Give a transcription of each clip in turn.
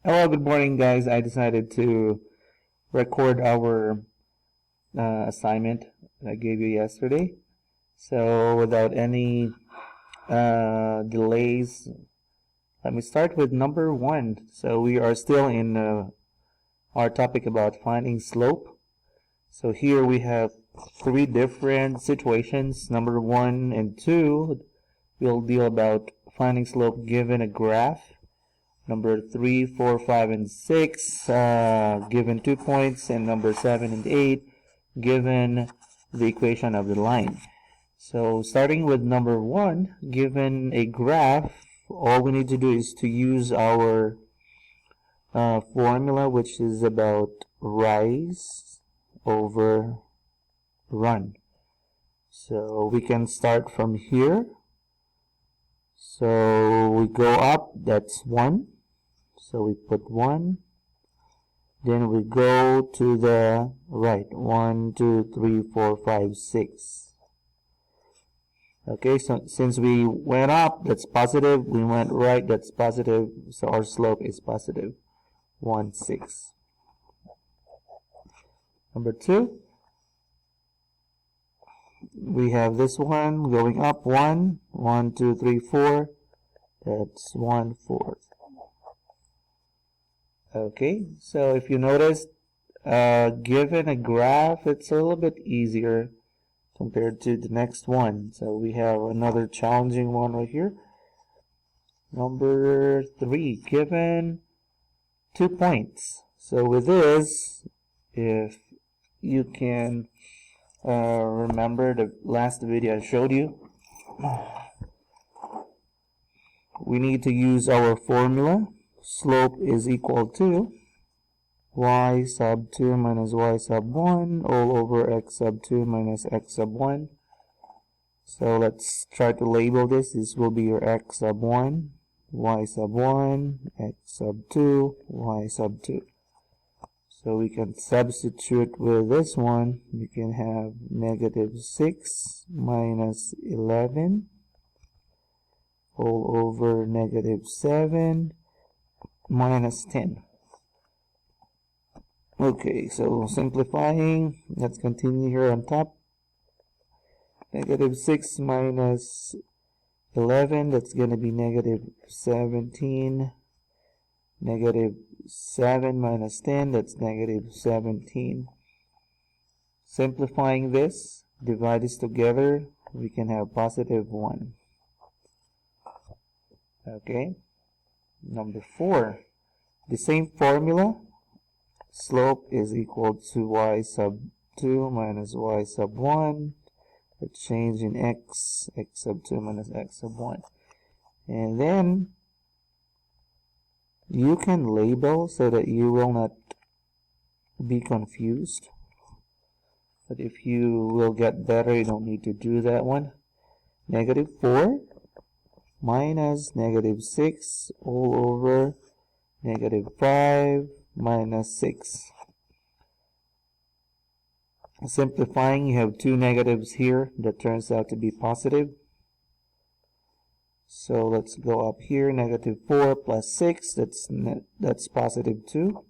Hello, good morning, guys. I decided to record our assignment that I gave you yesterday. So, without any delays, let me start with number one. So, we are still in our topic about finding slope. So, here we have three different situations. Number one and two will deal about finding slope given a graph. Number 3, 4, 5, and 6 given 2 points, and number 7 and 8 given the equation of the line. So starting with number 1, given a graph, all we need to do is to use our formula, which is about rise over run. So we can start from here. So we go up, that's 1. So we put 1, then we go to the right, 1, 2, 3, 4, 5, 6. Okay, so since we went up, that's positive, we went right, that's positive, so our slope is positive, 1, 6. Number 2, we have this one going up, 1, 1, 2, 3, 4, that's 1, 4. Okay, so if you notice, given a graph, it's a little bit easier compared to the next one. So we have another challenging one right here. Number 3, given 2 points. So with this, if you can remember the last video I showed you, we need to use our formula. Slope is equal to y sub 2 minus y sub 1 all over x sub 2 minus x sub 1. So let's try to label this. This will be your x sub 1, y sub 1, x sub 2, y sub 2. So we can substitute with this one. We can have negative 6 minus 11 all over negative 7 minus 10. Okay, so simplifying, let's continue here on top. Negative 6 minus 11, that's going to be negative 17. Negative 7 minus 10, that's negative 17. Simplifying this, divide this together, we can have positive 1. Okay. Number 4, the same formula, slope is equal to y sub 2 minus y sub 1, the change in x, x sub 2 minus x sub 1. And then you can label so that you will not be confused. But if you will get better, you don't need to do that one. Negative 4 minus negative 6 all over negative 5 minus 6. Simplifying, you have two negatives here that turns out to be positive. So let's go up here, negative 4 plus 6, that's positive 2.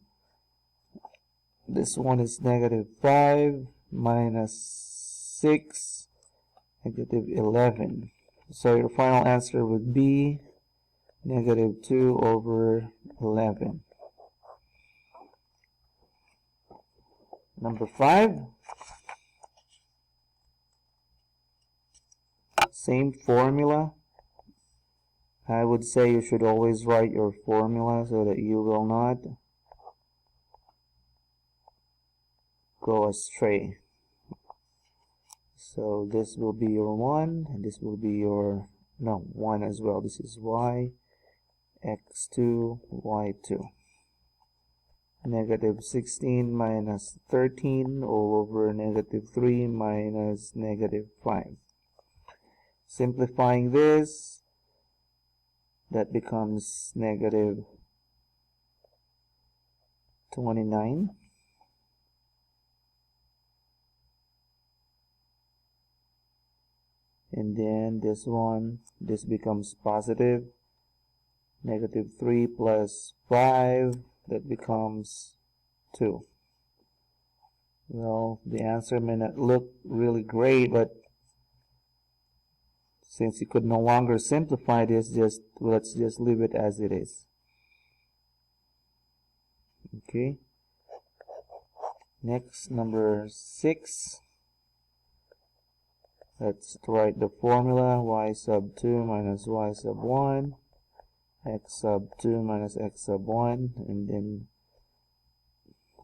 This one is negative 5 minus 6, negative 11. So your final answer would be negative 2 over 11. Number 5, same formula. I would say you should always write your formula so that you will not go astray. So this will be your 1, and this will be your, no, 1 as well. This is y, x2, y2. Negative 16 minus 13 all over negative 3 minus negative 5. Simplifying this, that becomes negative 29. And then this one, this becomes positive Negative 3 plus 5, that becomes 2. Well, the answer may not look really great, but since you could no longer simplify this, let's just leave it as it is. Okay. Next, number 6. Let's write the formula: y sub 2 minus y sub 1, x sub 2 minus x sub 1, and then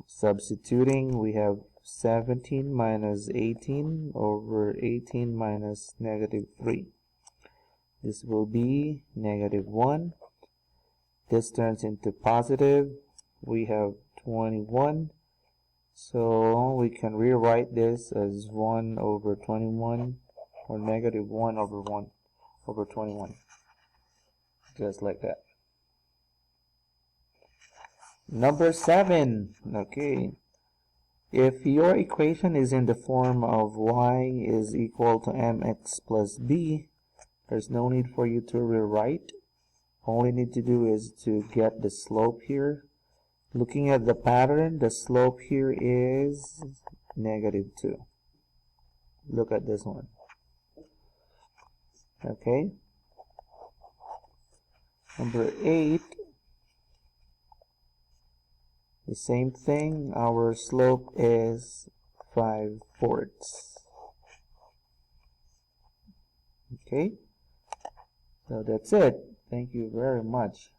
substituting, we have 17 minus 18 over 18 minus negative 3. This will be negative 1. This turns into positive. We have 21. So we can rewrite this as 1 over 21, or negative 1 over 1 over 21. Just like that. Number 7. Okay. If your equation is in the form of y is equal to mx plus b, there's no need for you to rewrite. All you need to do is to get the slope here. Looking at the pattern, the slope here is negative 2. Look at this one. Okay. Number 8. The same thing. Our slope is 5/4. Okay. So that's it. Thank you very much.